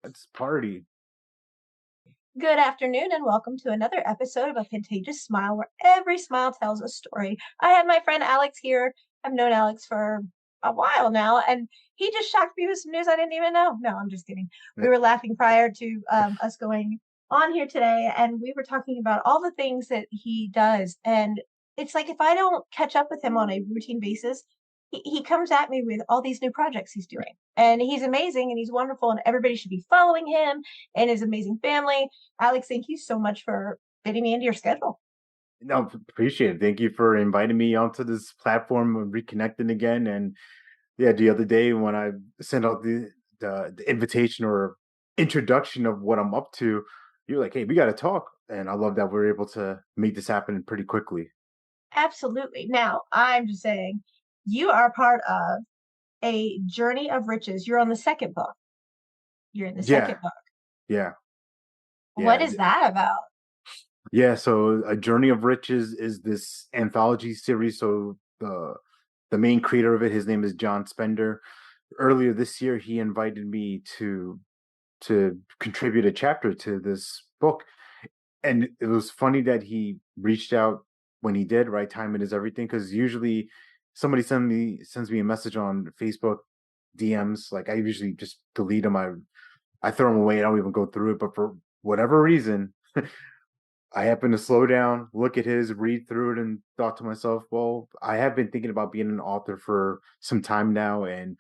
Let's party. Good afternoon, and welcome to another episode of A Contagious Smile, where every smile tells a story. I have my friend Alex here. I've known Alex for a while now, and he just shocked me with some news I didn't even know. No, I'm just kidding. We were laughing prior to us going on here today, and we were talking about all the things that he does. And it's like if I don't catch up with him on a routine basis, he comes at me with all these new projects he's doing. And he's amazing and he's wonderful, and everybody should be following him and his amazing family. Alex, thank you so much for fitting me into your schedule. No, appreciate it. Thank you for inviting me onto this platform and reconnecting again. And yeah, the other day when I sent out the invitation or introduction of what I'm up to, you're like, "Hey, we got to talk." And I love that we're able to make this happen pretty quickly. Absolutely. Now, I'm just saying, you are part of a journey of riches. You're on the second book. You're in the Yeah, second book. yeah, What yeah, is that about? yeah. So, A Journey of Riches is this anthology series. So the main creator of it, his name is John Spender. Earlier this year, he invited me to contribute a chapter to this book. And it was funny that he reached out when he did, right? Timing is everything. Because usually somebody sends me a message on Facebook DMs. Like I usually just delete them. I throw them away. I don't even go through it. But for whatever reason, I happened to slow down, look at his, read through it, and thought to myself, well, I have been thinking about being an author for some time now, and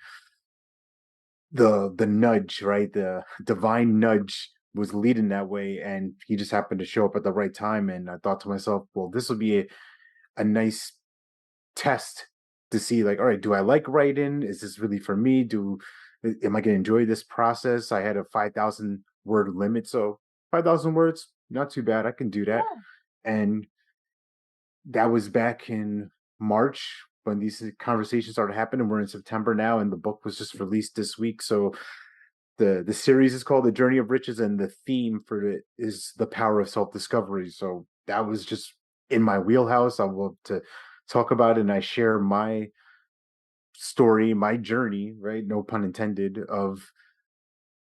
the nudge, right? The divine nudge was leading that way, and he just happened to show up at the right time. And I thought to myself, well, this will be a nice test to see, like, all right, do I like writing? Is this really for me? Do am I going to enjoy this process? I had a 5,000 word limit, so 5,000 words, not too bad. I can do that. Yeah. And that was back in March when these conversations started happening. We're in September now, and the book was just released this week. So the series is called The Journey of Riches, and the theme for it is the power of self discovery. So that was just in my wheelhouse. I love to talk about it, and I share my story, my journey, right? No pun intended, of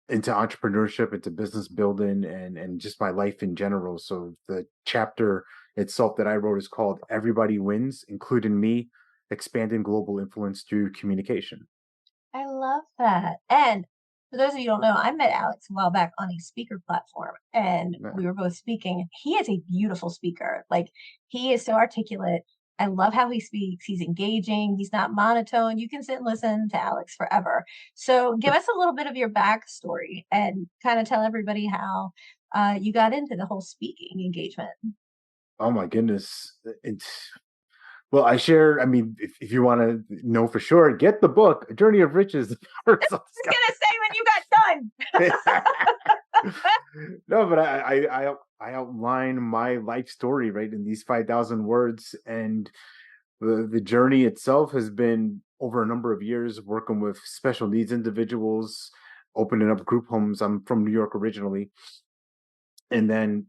into entrepreneurship, into business building, and just my life in general. So the chapter itself that I wrote is called Everybody Wins, including me, expanding global influence through communication. I love that. And for those of you who don't know, I met Alex a while back on a speaker platform and Yeah. we were both speaking. He is a beautiful speaker. Like he is so articulate. I love how he speaks. He's engaging. He's not monotone. You can sit and listen to Alex forever. So give us a little bit of your backstory and kind of tell everybody how you got into the whole speaking engagement. Oh my goodness. Well, I share. I mean, if you want to know for sure, get the book, A Journey of Riches. The Power of I was gonna say when you got done. Self-Discovery. No, but I outline my life story right in these 5,000 words, and the journey itself has been over a number of years working with special needs individuals, opening up group homes. I'm from New York originally, and then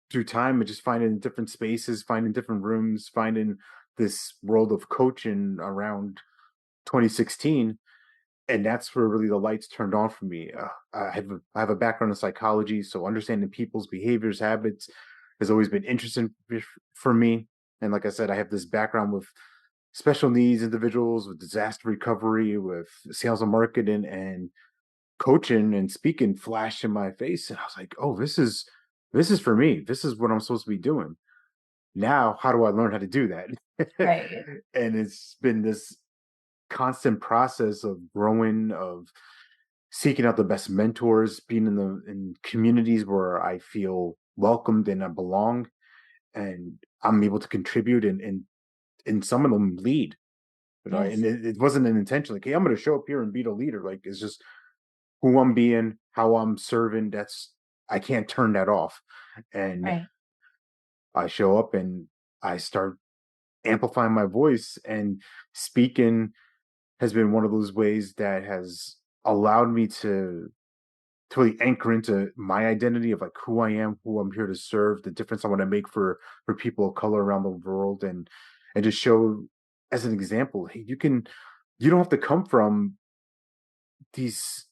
through time, and just finding different spaces, finding different rooms, finding this world of coaching around 2016, and that's where really the lights turned on for me. I have a background in psychology, so understanding people's behaviors, habits has always been interesting for me. And like I said, I have this background with special needs individuals, with disaster recovery, with sales and marketing, and coaching and speaking flashed in my face, and I was like, "Oh, this is for me. This is what I'm supposed to be doing." Now, how do I learn how to do that? Right. And it's been this constant process of growing, of seeking out the best mentors, being in communities where I feel welcomed and I belong, and I'm able to contribute and some of them lead. And Yes. it wasn't an intention. Like, hey, I'm going to show up here and be the leader. Like, it's just who I'm being, how I'm serving. That's I can't turn that off. And Right. I show up and I start amplifying my voice, and speaking has been one of those ways that has allowed me to really anchor into my identity of like who I am, who I'm here to serve, the difference I want to make for people of color around the world, and just show as an example, hey, you don't have to come from these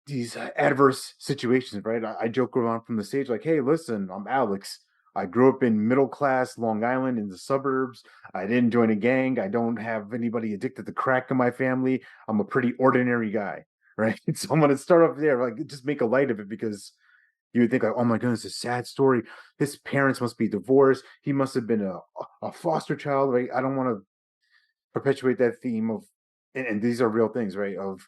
these adverse situations, right? I joke around from the stage like, "Hey, listen, I'm Alex. I grew up in middle class Long Island in the suburbs. I didn't join a gang. I don't have anybody addicted to crack in my family. I'm a pretty ordinary guy, right?" So I'm gonna start off there, like just make a light of it because you would think like, "Oh my goodness, a sad story. His parents must be divorced. He must have been a foster child." Right? I don't want to perpetuate that theme of, and these are real things, right? Of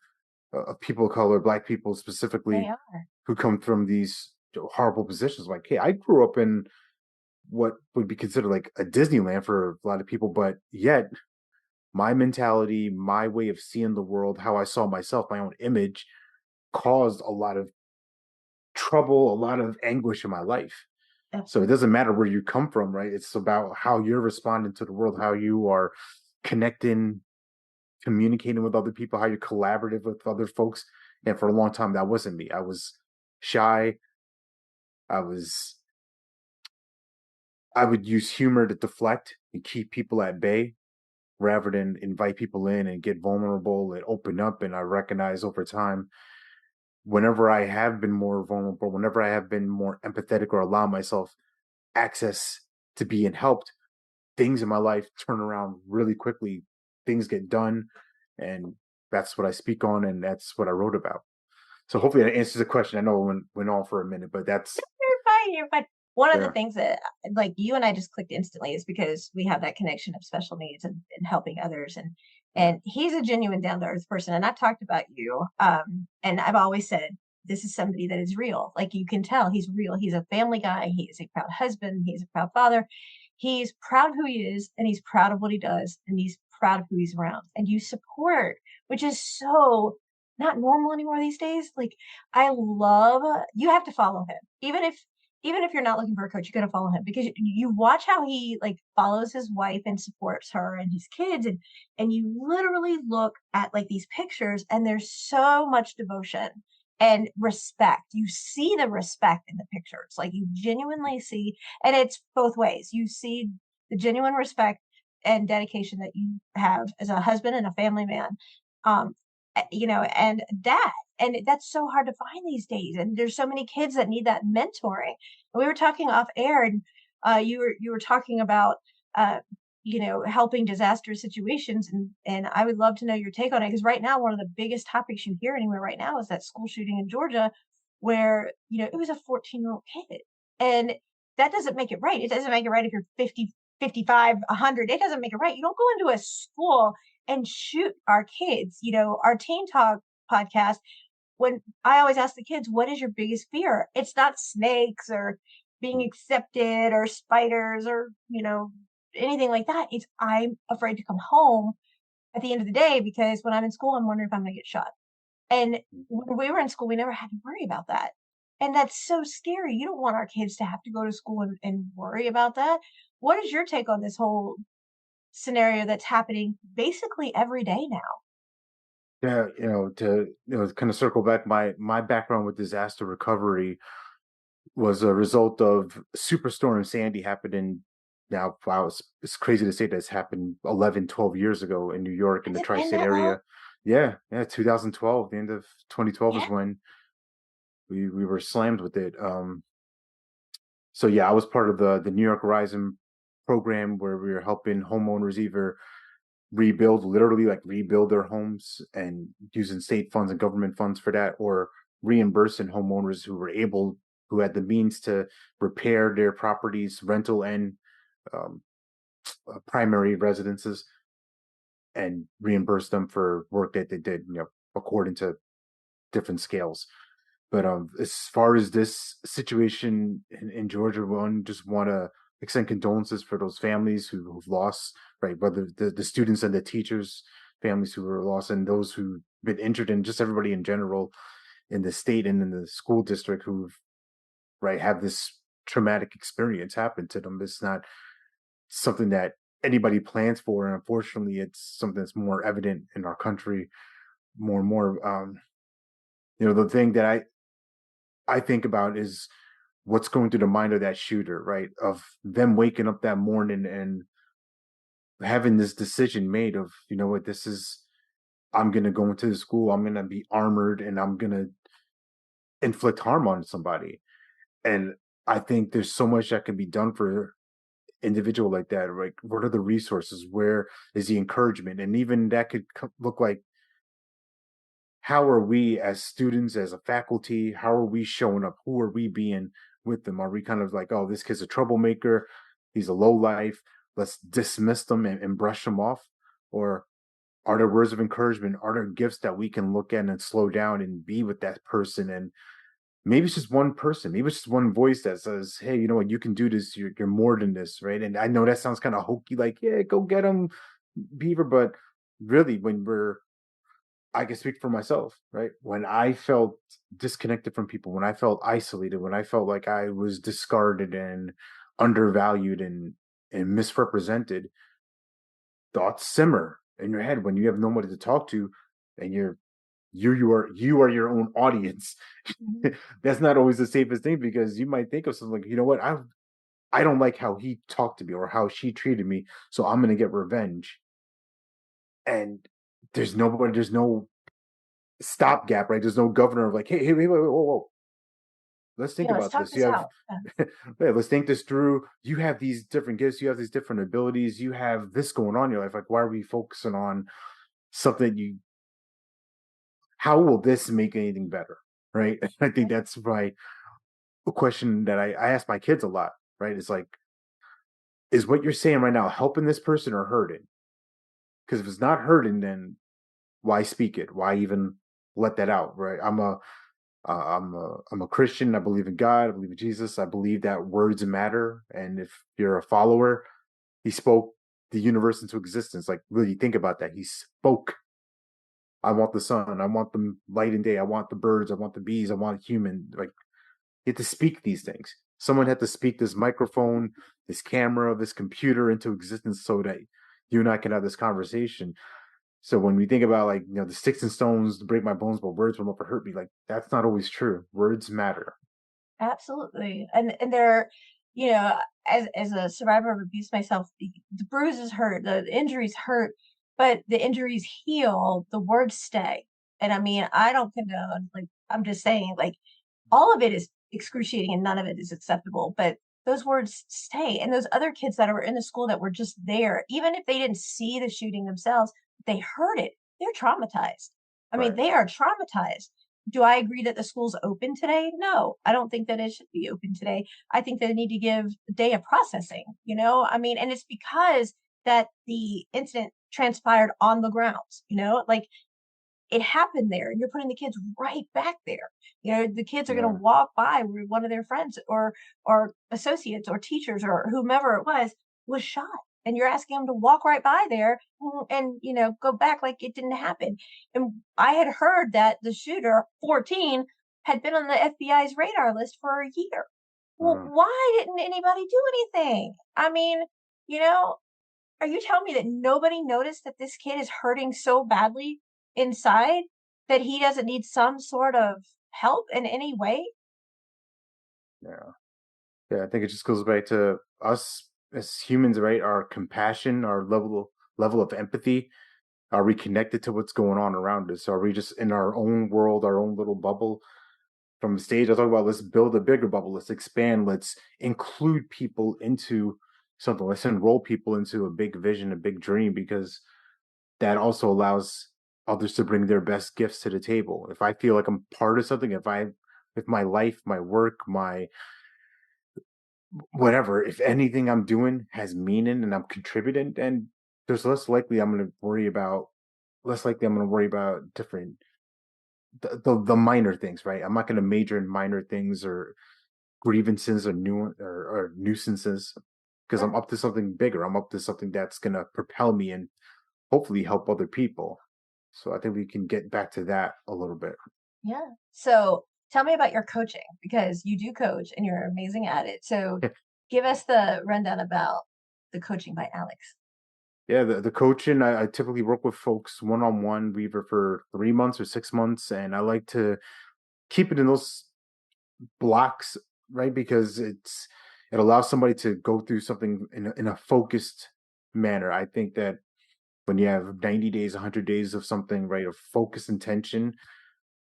people of color, black people They specifically, are. who come from these horrible positions. Like, hey, I grew up in what would be considered like a Disneyland for a lot of people, but yet my mentality, my way of seeing the world, how I saw myself, my own image, caused a lot of trouble, a lot of anguish in my life. So it Absolutely. doesn't matter where you come from, right? It's about how you're responding to the world, how you are connecting, communicating with other people, how you're collaborative with other folks. And for a long time, that wasn't me. I was shy. I was I would use humor to deflect and keep people at bay rather than invite people in and get vulnerable and open up. And I recognize over time, whenever I have been more vulnerable, whenever I have been more empathetic or allow myself access to being helped, things in my life turn around really quickly. Things get done. And that's what I speak on. And that's what I wrote about. So hopefully that answers the question. I know it went on for a minute, but that's, You're fine. You're fine. One of the yeah. things that like you and I just clicked instantly is because we have that connection of special needs and helping others Yeah. and he's a genuine down to earth person. And I've talked about you. And I've always said this is somebody that is real. Like you can tell he's real. He's a family guy. He is a proud husband. He's a proud father. He's proud of who he is and he's proud of what he does and he's proud of who he's around. And you support, which is so not normal anymore these days. Like I love you have to follow him. Even if you're not looking for a coach, you gotta follow him because you watch how he like follows his wife and supports her and his kids and you literally look at like these pictures and there's so much devotion and respect. You see the respect in the pictures. Like you genuinely see, and it's both ways. You see the genuine respect and dedication that you have as a husband and a family man. Um, and dad. And that's so hard to find these days. And there's so many kids that need that mentoring. And we were talking off air, and you were talking about uh, helping disaster situations, and I would love to know your take on it because right now one of the biggest topics you hear anywhere right now is that school shooting in Georgia, where it was a 14-year-old kid, and that doesn't make it right. It doesn't make it right if you're 50, 55, 100. It doesn't make it right. You don't go into a school and shoot our kids. Our Teen Talk podcast, when I always ask the kids, what is your biggest fear? It's not snakes or being accepted or spiders or, anything like that. It's I'm afraid to come home at the end of the day because when I'm in school, I'm wondering if I'm going to get shot. And when we were in school, we never had to worry about that. And that's so scary. You don't want our kids to have to go to school and worry about that. What is your take on this whole scenario that's happening basically every day now? Yeah, to kind of circle back, my background with disaster recovery was a result of Superstorm Sandy happening. Now, wow, it's crazy to say that's happened 11, 12 years ago in New York in Has the it been tri-state that long? area. Yeah, 2012, the end of 2012 Yeah. is when we were slammed with it. So yeah, I was part of the New York Horizon program where we were helping homeowners either rebuild, literally like rebuild their homes and using state funds and government funds for that, or reimbursing homeowners who had the means to repair their properties, rental and um, primary residences, and reimburse them for work that they did, according to different scales. But as far as this situation in Georgia, one just want to extend condolences for those families who've lost, right? Whether the students and the teachers, families who were lost, and those who've been injured, and just everybody in general in the state and in the school district who've, right, have this traumatic experience happen to them. It's not something that anybody plans for, and unfortunately, it's something that's more evident in our country more and more. The thing that I think about is what's going through the mind of that shooter, right? Of them waking up that morning and having this decision made of, you know what, I'm going to go into the school, I'm going to be armored, and I'm going to inflict harm on somebody. And I think there's so much that can be done for individual like that. Like, what are the resources? Where is the encouragement? And even that could look like, how are we as students, as a faculty, how are we showing up? Who are we being with them? Are we kind of like, oh, this kid's a troublemaker, he's a low life, let's dismiss them and brush them off? Or are there words of encouragement? Are there gifts that we can look at and slow down and be with that person? And maybe it's just one person, maybe it's just one voice that says, hey, you know what, you can do this, you're more than this, right? And I know that sounds kind of hokey, like, yeah, go get them, Beaver. But really, when we're I can speak for myself, right? When I felt disconnected from people, when I felt isolated, when I felt like I was discarded and undervalued and misrepresented, thoughts simmer in your head when you have nobody to talk to, and you are your own audience. Mhm. That's not always the safest thing, because you might think of something like, you know what, I don't like how he talked to me or how she treated me, so I'm gonna get revenge. And there's no stopgap, right? There's no governor of like, hey, wait, whoa, whoa, let's think Yeah, let's about talk this. You this have, out. Yeah. yeah, let's think this through. You have these different gifts, you have these different abilities, you have this going on in your life. Like, why are we focusing on something you? How will this make anything better, right? I think that's my a question that I ask my kids a lot. Right? It's like, is what you're saying right now helping this person or hurting? Because if it's not hurting, then why speak it? Why even let that out? Right? I'm a Christian. I believe in God. I believe in Jesus. I believe that words matter. And if you're a follower, he spoke the universe into existence. Like, really think about that. He spoke. I want the sun. I want the light and day. I want the birds. I want the bees. I want human. Like, you have to speak these things. Someone had to speak this microphone, this camera, this computer into existence so that you and I can have this conversation. So when we think about, like, the sticks and stones break my bones, but words will never hurt me. Like, that's not always true. Words matter. Absolutely. And there, you know, as a survivor of abuse myself, the bruises hurt, the injuries hurt, but the injuries heal, the words stay. And I mean, I don't condone, like, I'm just saying, like, all of it is excruciating and none of it is acceptable, but those words stay. And those other kids that were in the school that were just there, even if they didn't see the shooting themselves, they heard it. They're traumatized. I mean, Right. they are traumatized. Do I agree that the school's open today? No, I don't think that it should be open today. I think they need to give a day of processing, I mean, and it's because that the incident transpired on the grounds, like it happened there and you're putting the kids right back there. The kids are going to Yeah. walk by where one of their friends or associates or teachers or whomever it was shot, and you're asking them to walk right by there and go back like it didn't happen. And I had heard that the shooter, 14, had been on the FBI's radar list for a year. Well, Uh, why didn't anybody do anything? I mean, you know are you telling me that nobody noticed that this kid is hurting so badly inside that he doesn't need some sort of help in any way? yeah. Yeah. I think it just goes back to us as humans, right? Our compassion, our level of empathy. Are we connected to what's going on around us? Are we just in our own world, our own little bubble? From the stage, I talk about, let's build a bigger bubble, let's expand, let's include people into something, let's enroll people into a big vision, a big dream, because that also allows others to bring their best gifts to the table. If I feel like I'm part of something, if my life, my work, my whatever, if anything I'm doing has meaning and I'm contributing, then there's less likely I'm going to worry about different the minor things, right? I'm not going to major in minor things or grievances or or nuisances, because I'm Sure. up to something bigger. I'm up to something that's going to propel me and hopefully help other people. So I think we can get back to that a little bit. Yeah. So tell me about your coaching because you do coach and you're amazing at it. So give us the rundown about the coaching by Alex. Yeah, the coaching, I typically work with folks one on one, either for 3 months or 6 months, and I like to keep it in those blocks, right? Because it allows somebody to go through something in a focused manner. I think that when you have 90 days, 100 days of something, right, of focus intention,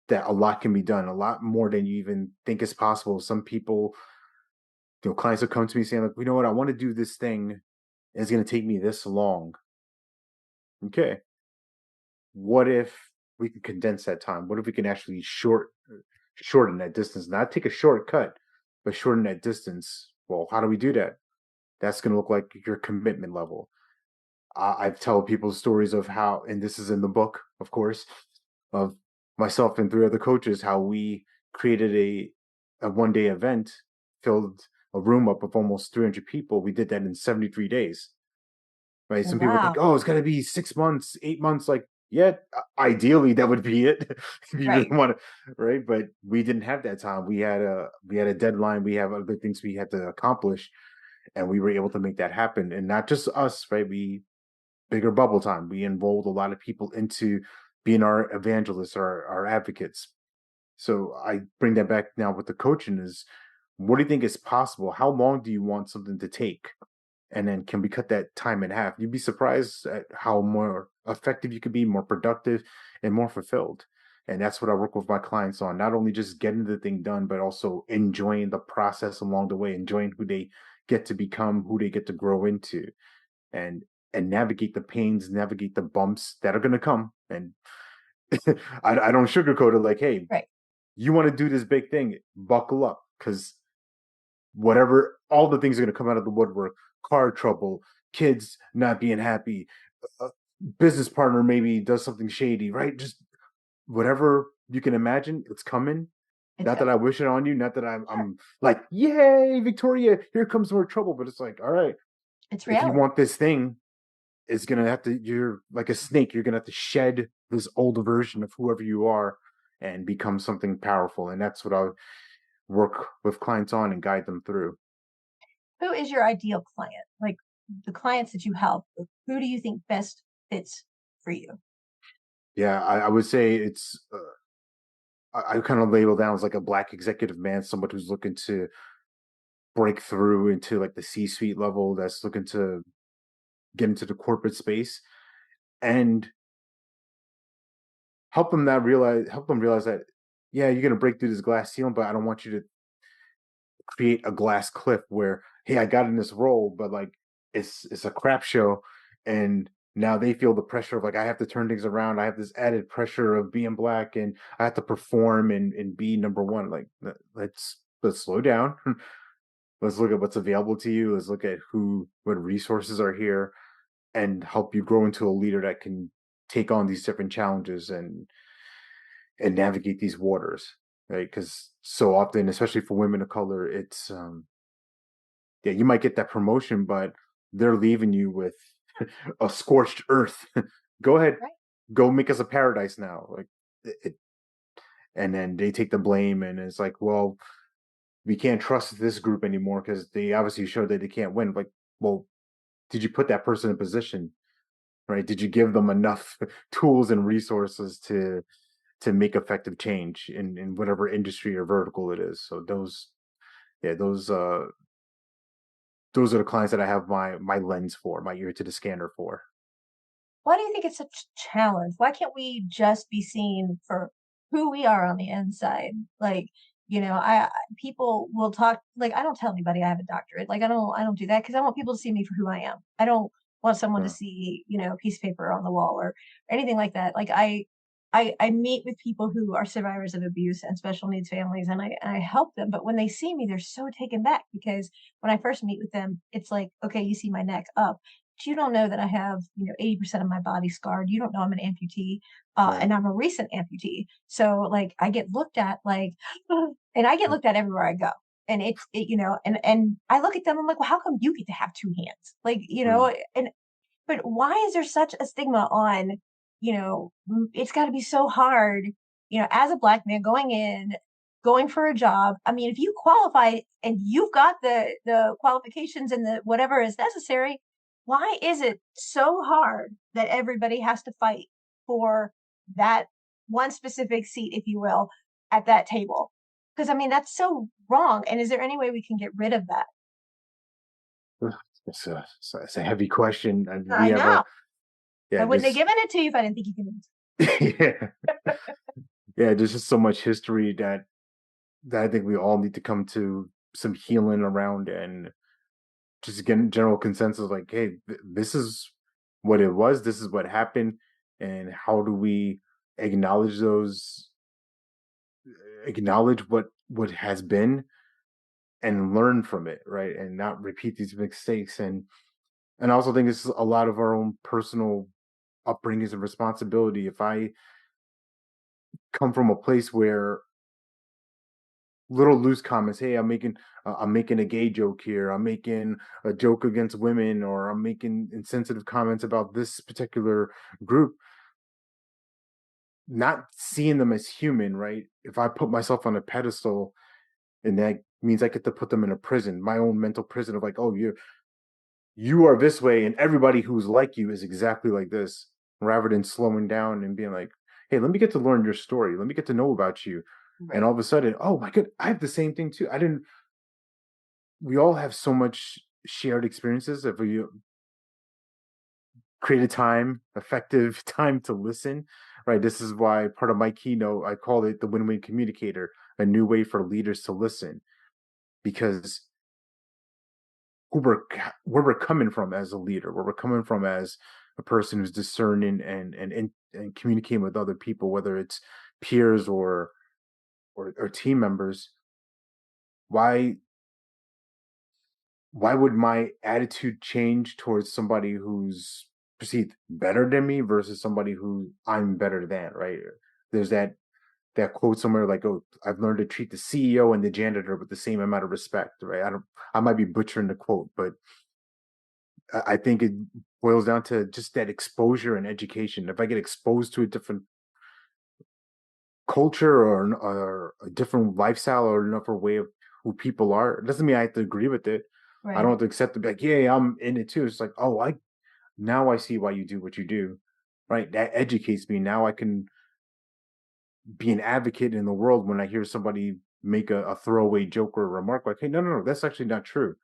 that a lot can be done, a lot more than you even think is possible. Some people, clients will come to me saying, like, you know what, I want to do this thing, and it's going to take me this long. Okay, what if we can condense that time? What if we can actually shorten that distance? Not take a shortcut, but shorten that distance. Well, how do we do that? That's going to look like your commitment level. I've told people stories of how, and this is in the book, of course, of myself and three other coaches, how we created a 1 day event, filled a room up of almost 300 people. We did that in 73 days. Right? Some people think, Wow. oh, it's got to be 6 months, 8 months. Like, yeah, ideally that would be it if you really Right. want to, right? But we didn't have that time. We had a deadline. We have other things we had to accomplish, and we were able to make that happen. And not just us, right? We bigger bubble time. We enrolled a lot of people into being our evangelists, our advocates. So I bring that back now with the coaching is, what do you think is possible? How long do you want something to take? And then can we cut that time in half? You'd be surprised at how more effective you could be, more productive, and more fulfilled. And that's what I work with my clients on. Not only just getting the thing done, but also enjoying the process along the way, enjoying who they get to become, who they get to grow into, and navigate the pains, navigate the bumps that are going to come. And I don't sugarcoat it. Like, hey, Right. you want to do this big thing, buckle up, because whatever, all the things are going to come out of the woodwork: car trouble, kids not being happy, a business partner maybe does something shady, right? Just whatever you can imagine, it's coming. It's Not that coming. I wish it on you, not that Sure. I'm like, yay, Victoria, here comes more trouble. But it's like, all right, It's if you reality. want this thing, it's gonna have to, you're like a snake, you're gonna have to shed this old version of whoever you are and become something powerful. And that's what I work with clients on and guide them through. Who is your ideal client? Like the clients that you help, who do you think best fits for you? Yeah, I would say it's I kind of label down as like a black executive man, someone who's looking to break through into like the C-suite level, that's looking to get into the corporate space and help them realize that, yeah, you're gonna break through this glass ceiling, but I don't want you to create a glass cliff where, hey, I got in this role, but like it's a crap show, and now they feel the pressure of like, I have to turn things around. I have this added pressure of being black, and I have to perform and be number one. Like, let's slow down. Let's look at what's available to you. Let's look at what resources are here, and help you grow into a leader that can take on these different challenges and navigate these waters, right? Because so often, especially for women of color, it's yeah, you might get that promotion, but they're leaving you with a scorched earth. Go ahead, Right. go make us a paradise now. Like, and then they take the blame, and it's like, well, we can't trust this group anymore because they obviously showed that they can't win. Like, well, did you put that person in position, right? Did you give them enough tools and resources to make effective change in whatever industry or vertical it is? So yeah, those are the clients that I have my lens for, my ear to the scanner for. Why do you think it's such a challenge? Why can't we just be seen for who we are on the inside? Like, people will talk like I don't tell anybody I have a doctorate. Like I don't do that because I want people to see me for who I am. I don't want someone to Uh, see, a piece of paper on the wall or anything like that. Like I meet with people who are survivors of abuse and special needs families and I help them. But when they see me, they're so taken back because when I first meet with them, it's like, okay, you see my neck up, you don't know that I have, 80% of my body scarred. You don't know I'm an amputee, right. and I'm a recent amputee. So like I get looked at like, and I get looked at everywhere I go. And and I look at them, I'm like, well, how come you get to have two hands? Like, Mm, and but why is there such a stigma on, it's got to be so hard, as a black man going in, going for a job. I mean, if you qualify and you've got the qualifications and the whatever is necessary, why is it so hard that everybody has to fight for that one specific seat, if you will, at that table? Because I mean, that's so wrong. And is there any way we can get rid of that? ugh, it's a heavy question, and we I have know. yeah, I wouldn't have this given it to you if I didn't think you could answer. yeah, Yeah, there's just so much history that I think we all need to come to some healing around and just get general consensus like, hey, this is what it was, this is what happened, and how do we acknowledge those, acknowledge what has been and learn from it, right? And not repeat these mistakes. And I also think it's a lot of our own personal upbringings and responsibility. If I come from a place where little loose comments, hey, I'm making a gay joke here, I'm making a joke against women, or I'm making insensitive comments about this particular group, not seeing them as human, right? If I put myself on a pedestal, and that means I get to put them in a prison, my own mental prison of like, oh, you are this way, and everybody who's like you is exactly like this, rather than slowing down and being like, hey, let me get to learn your story, let me get to know about you. And Right. all of a sudden, oh my god, I have the same thing too. I didn't We all have so much shared experiences. If we create a time, effective time to listen, right? This is why part of my keynote, I call it the win-win communicator, a new way for leaders to listen, because where we're coming from as a leader, where we're coming from as a person who's discerning and communicating with other people, whether it's peers or team members. Why why would my attitude change towards somebody who's perceived better than me versus somebody who I'm better than, right? There's that quote somewhere like, "Oh, I've learned to treat the CEO and the janitor with the same amount of respect," right? I might be butchering the quote, but I think it boils down to just that exposure and education. If I get exposed to a different culture or a different lifestyle or another way of who people are, it doesn't mean I have to agree with it. I don't Right. have to accept it. Like, yeah, I'm in it too. It's like, oh, I now I see why you do what you do, right? That educates me. Now I can be an advocate in the world when I hear somebody make a throwaway joke or a remark like, hey, no, no, no, that's actually not true.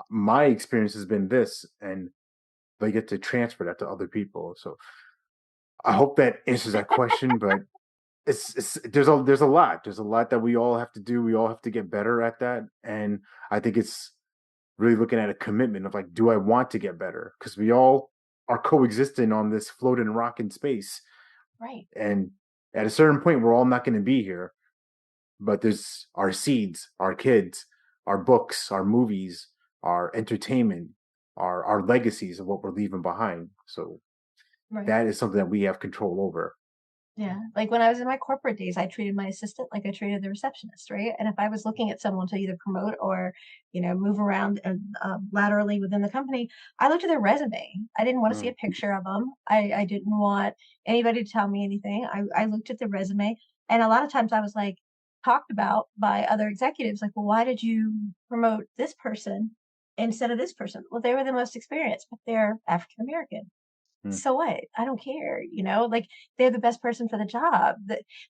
My experience has been this, and they get to transfer that to other people. So I hope that answers that question, but it's there's a lot that we all have to do. We all have to get better at that, and I think it's really looking at a commitment of like, do I want to get better? Because we all are coexisting on this floating rock in space, Right. and at a certain point, we're all not going to be here. But there's our seeds, our kids, our books, our movies, our entertainment, our legacies of what we're leaving behind. So Right. that is something that we have control over. Yeah, like when I was in my corporate days, I treated my assistant like I treated the receptionist, right? And if I was looking at someone to either promote or, move around laterally within the company, I looked at their resume. I didn't want to see Mm, a picture of them. I didn't want anybody to tell me anything. I looked at the resume, and a lot of times I was like talked about by other executives, like, well, why did you promote this person instead of this person? Well, they were the most experienced, but they're African American. mm, So what? I don't care, like they're the best person for the job.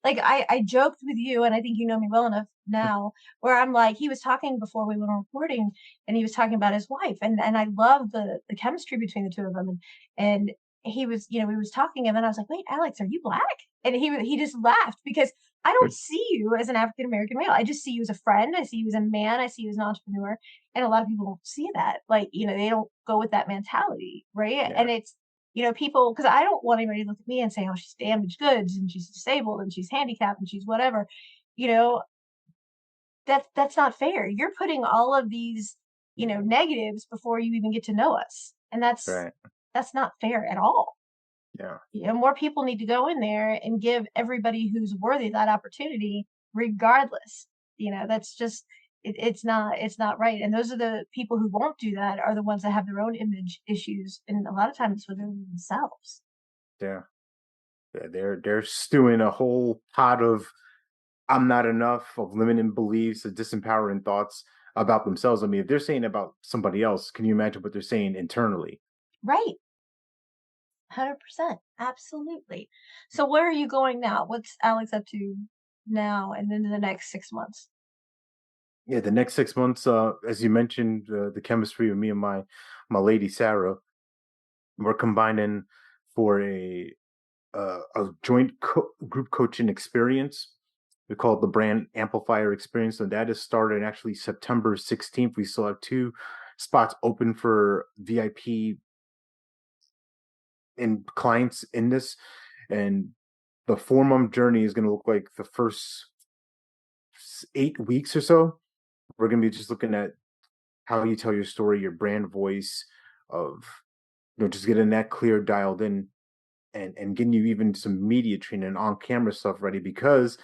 Like I joked with you, and I think you know me well enough now, where I'm like, he was talking before we went on recording, and he was talking about his wife, and I love the chemistry between the two of them, and he was, we was talking, and then I was like, wait, Alex, are you black? And he just laughed because I don't see you as an African American male. I just see you as a friend. I see you as a man. I see you as an entrepreneur. And a lot of people don't see that. Like, they don't go with that mentality, right? yeah, And it's people, because I don't want anybody to look at me and say, oh, she's damaged goods and she's disabled and she's handicapped and she's whatever. You know, that's not fair. You're putting all of these, negatives before you even get to know us. And right. that's not fair at all. Yeah, More people need to go in there and give everybody who's worthy that opportunity, regardless. That's just it's not right. And those are the people who won't do that are the ones that have their own image issues, and a lot of times within themselves. yeah. Yeah, they're stewing a whole pot of I'm not enough, of limiting beliefs, of disempowering thoughts about themselves. I mean, if they're saying about somebody else, can you imagine what they're saying internally? Right. 100%. Absolutely. So where are you going now? What's Alex up to now and into the next 6 months? Yeah, the next 6 months, as you mentioned, the chemistry of me and my lady Sarah, we're combining for a joint group coaching experience. We call it the Brand Amplifier Experience, and that is started actually September 16th. We still have 2 spots open for VIP and clients in this, and the 4-month journey is going to look like the first 8 weeks or so. We're going to be just looking at how you tell your story, your brand voice, of just getting that clear, dialed in, and getting you even some media training on camera stuff ready, because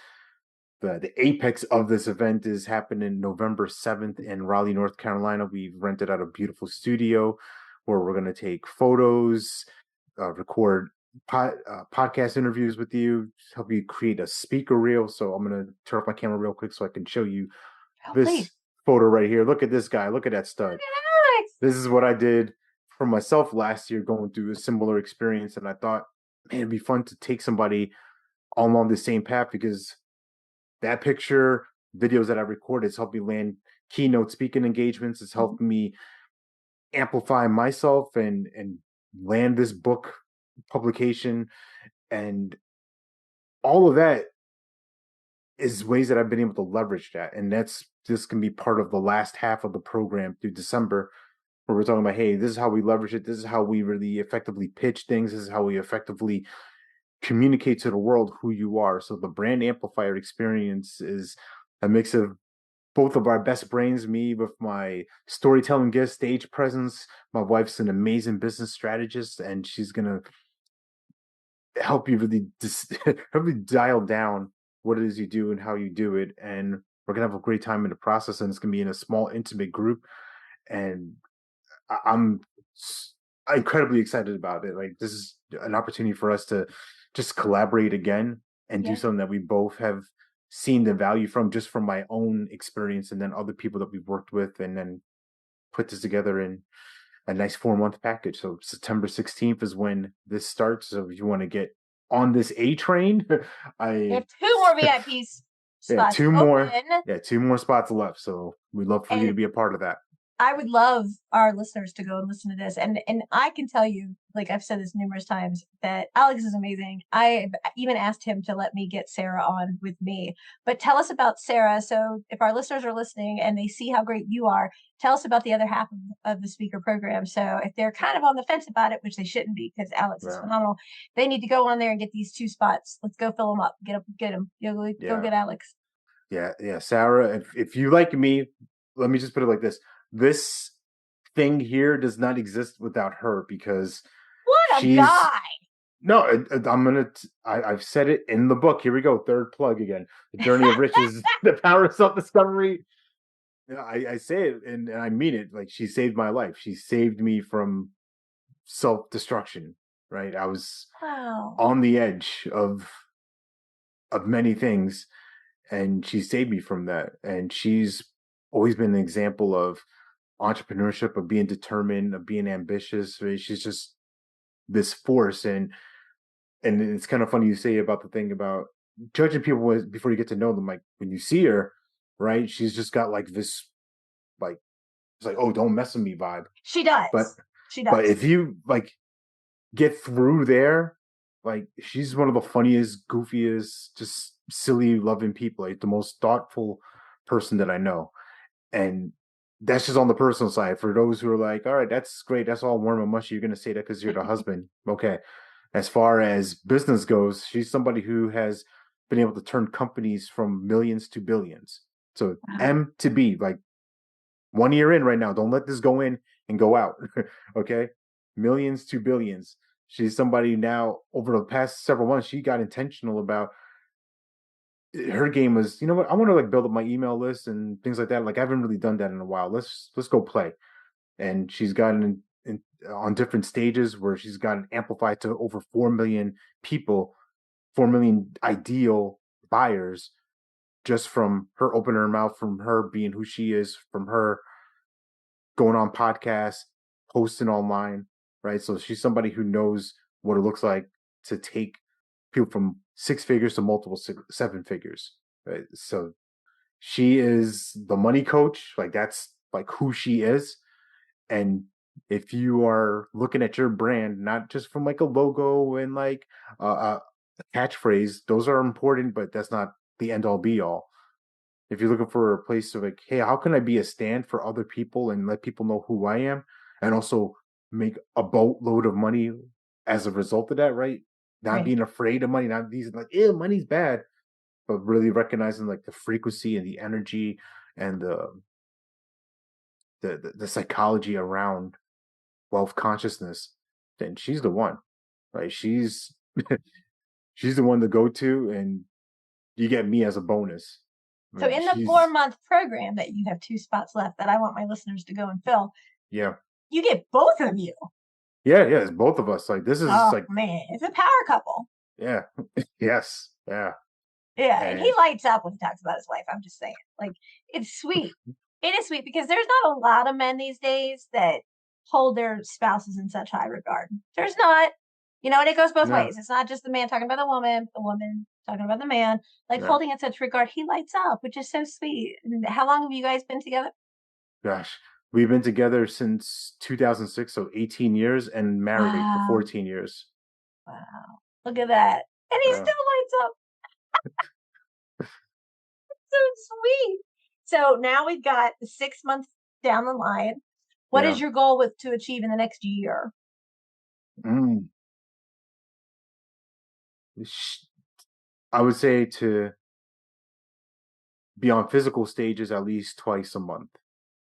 the apex of this event is happening November 7th in Raleigh, North Carolina. We've rented out a beautiful studio where we're going to take photos, record podcast interviews with you, help you create a speaker reel. So I'm going to turn off my camera real quick so I can show you Oh, this please. photo right here. Look at this guy. Look at that stud. Alex. This is what I did for myself last year, going through a similar experience. And I thought, man, it'd be fun to take somebody all along the same path, because that picture, videos that I recorded, it's helped me land keynote speaking engagements. It's helped me amplify myself and land this book publication, and all of that is ways that I've been able to leverage that. And this can be part of the last half of the program through December, where we're talking about, hey, this is how we leverage it. This is how we really effectively pitch things. This is how we effectively communicate to the world who you are. So the Brand Amplifier Experience is a mix of both of our best brains, me with my storytelling gifts, stage presence. My wife's an amazing business strategist, and she's going to help you really help you dial down what it is you do and how you do it. And we're going to have a great time in the process, and it's going to be in a small, intimate group. And I'm incredibly excited about it. Like, this is an opportunity for us to just collaborate again and do Yeah. something that we both have seen the value from, just from my own experience, and then other people that we've worked with, and then put this together in a nice 4-month package. So September 16th is when this starts. So if you want to get on this A train, We I have 2 more VIPs yeah, spots open. 2 more spots left. So we'd love for you And to be a part of that. I would love our listeners to go and listen to this. And I can tell you, like I've said this numerous times, that Alex is amazing. I even asked him to let me get Sarah on with me. But tell us about Sarah. So if our listeners are listening and they see how great you are, tell us about the other half of the speaker program. So if they're kind of on the fence about it, which they shouldn't be because Alex is Yeah. phenomenal, they need to go on there and get these 2 spots. Let's go fill them up. Get them. Go Yeah. get Alex. Yeah. Sarah, if you like me, let me just put it like this. This thing here does not exist without her, because What a she's guy. no, I've said it in the book. Here we go. Third plug again. The Journey of Riches, the power of self-discovery. I say it and I mean it. Like, she saved my life. She saved me from self-destruction, right? I was Wow. on the edge of many things, and she saved me from that. And she's always been an example of entrepreneurship, of being determined, of being ambitious. Right? She's just this force. And it's kind of funny you say about the thing about judging people before you get to know them. Like, when you see her, right? She's just got like this, like, it's like, oh, don't mess with me vibe. She But does. She but does. if you like get through there, like, she's one of the funniest, goofiest, just silly, loving people. Like, the most thoughtful person that I know. And that's just on the personal side. For those who are like, all right, that's great, that's all warm and mushy, you're gonna say that because you're the husband. Okay. As far as business goes, she's somebody who has been able to turn companies from millions to billions. So Wow. M to B, like, 1 year in right now. Don't let this go in and go out. Okay. Millions to billions. She's somebody now, over the past several months, she got intentional about her game. Was, you know what, I want to like build up my email list and things like that. Like, I haven't really done that in a while. Let's go play. And she's gotten on different stages where she's gotten amplified to over 4 million people, 4 million ideal buyers, just from her opening her mouth, from her being who she is, from her going on podcasts, posting online, right? So she's somebody who knows what it looks like to take people from 6 figures to multiple 7 figures, right? So she is the money coach. Like, that's like who she is. And if you are looking at your brand, not just from like a logo and like a catchphrase, those are important, but that's not the end all be all. If you're looking for a place to like, hey, how can I be a stand for other people and let people know who I am and also make a boatload of money as a result of that, right? Not Right. being afraid of money, not these like, yeah, money's bad, but really recognizing like the frequency and the energy and the psychology around wealth consciousness, then she's the one. Like she's the one to go to, and you get me as a bonus. I So mean, in the she's 4-month program that you have 2 spots left that I want my listeners to go and fill, yeah, you get both of you. yeah. It's both of us. Like this is Oh like man, it's a power couple. yeah, yes, yeah, Yeah, and he and lights up when he talks about his wife. I'm just saying. Like, it's sweet. It is sweet because there's not a lot of men these days that hold their spouses in such high regard. There's not. And it goes both no, ways. It's not just the man talking about the woman talking about the man, like no, holding in such regard. He lights up, which is so sweet. And how long have you guys been together? gosh, we've been together since 2006, so 18 years, and married for Wow. 14 years. Wow. Look at that. And he Yeah, still lights up. So sweet. So now we've got the 6 months down the line. What is yeah. your goal with to achieve in the next year? Mm. I would say to be on physical stages at least twice a month.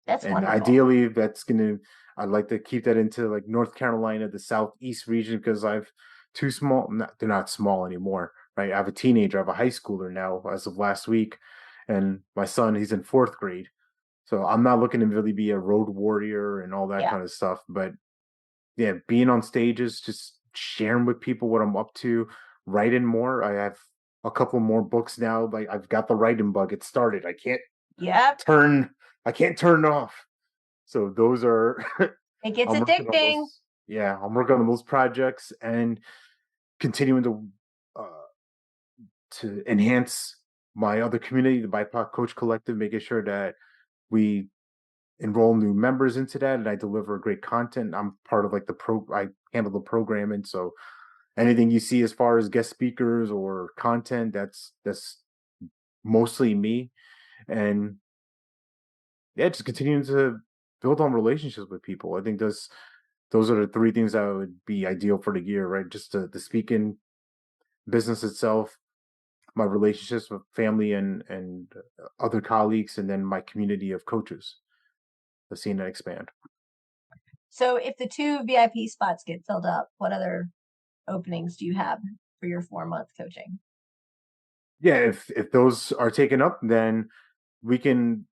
That's And wonderful. ideally that's gonna I'd like to keep that into like North Carolina, the southeast region, because I've too small not, they're not small anymore, right? I have a teenager, I have a high schooler now as of last week, and my son, he's in fourth grade. So I'm not looking to really be a road warrior and all that Yeah. kind of stuff. But yeah, being on stages, just sharing with people what I'm up to, writing more. I have a couple more books now. Like I've got the writing bug. It started. Yep. Turn I can't turn it off. So those are It gets I'm working on addicting. those. Yeah, I'm working on those projects and continuing to enhance my other community, the BIPOC Coach Collective, making sure that we enroll new members into that and I deliver great content. I'm part of like I handle the programming. So anything you see as far as guest speakers or content, that's mostly me. And yeah, just continuing to build on relationships with people. I think those are the three things that would be ideal for the year, right? Just the speaking business itself, my relationships with family and other colleagues, and then my community of coaches. The scene that expand. So if the 2 VIP spots get filled up, what other openings do you have for your 4-month coaching? Yeah, if those are taken up, then we can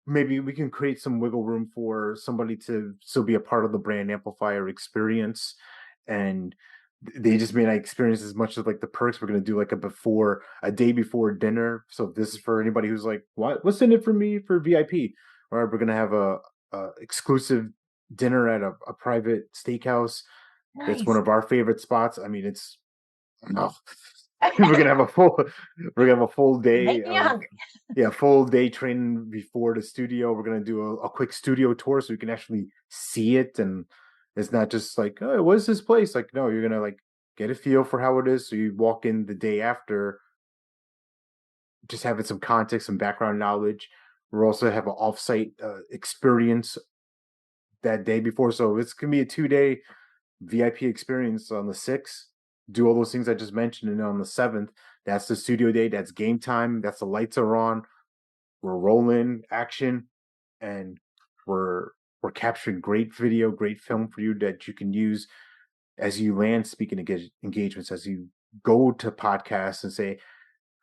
maybe we can create some wiggle room for somebody to still be a part of the brand amplifier experience, and they just may not experience as much of like the perks. We're going to do like a day before dinner. So this is for anybody who's like, what's in it for me for VIP? Or we're going to have a exclusive dinner at a private steakhouse. That's one Nice. of our favorite spots. I mean, it's no. we're gonna have a full we're gonna have a full day Making you of hungry. yeah, full day training before the studio. We're gonna do a quick studio tour so you can actually see it, and it's not just like, oh, what is this place? Like, no, you're gonna like get a feel for how it is. So you walk in the day after, just having some context, some background knowledge. We'll also have an offsite experience that day before, so it's gonna be a 2 day VIP experience on the 6th. Do all those things I just mentioned, and on the 7th, that's the studio day. That's game time. That's the lights are on. We're rolling action, and we're we're capturing great video, great film for you that you can use as you land speaking engagements, as you go to podcasts and say,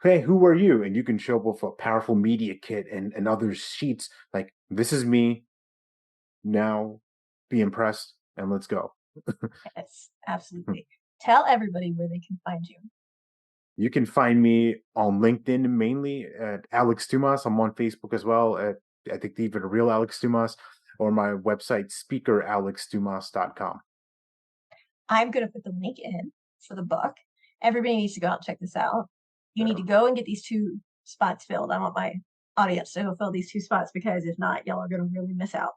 "Hey, who are you?" And you can show up with a powerful media kit and other sheets like, "This is me now. Be impressed and let's go." Yes, absolutely. Tell everybody where they can find you. You can find me on LinkedIn mainly at Alex Dumas. I'm on Facebook as well at I think even a real Alex Dumas, or my website speakeralexdumas.com. I'm going to put the link in for the book. Everybody needs to go out and check this out. You need Yeah. to go and get these 2 spots filled. I want my audience to go fill these 2 spots because if not, y'all are going to really miss out.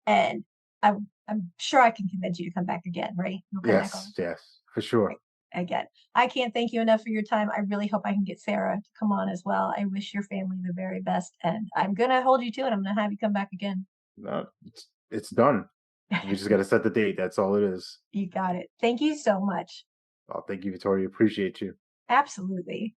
And I'm sure I can convince you to come back again, right? You'll come back Yes, on yes, for sure. again. I can't thank you enough for your time. I really hope I can get Sarah to come on as well. I wish your family the very best, and I'm gonna hold you to it. I'm gonna have you come back again. No, it's done. We just got to set the date. That's all it is. You got it. Thank you so much. Oh, thank you, Victoria. Appreciate you. Absolutely.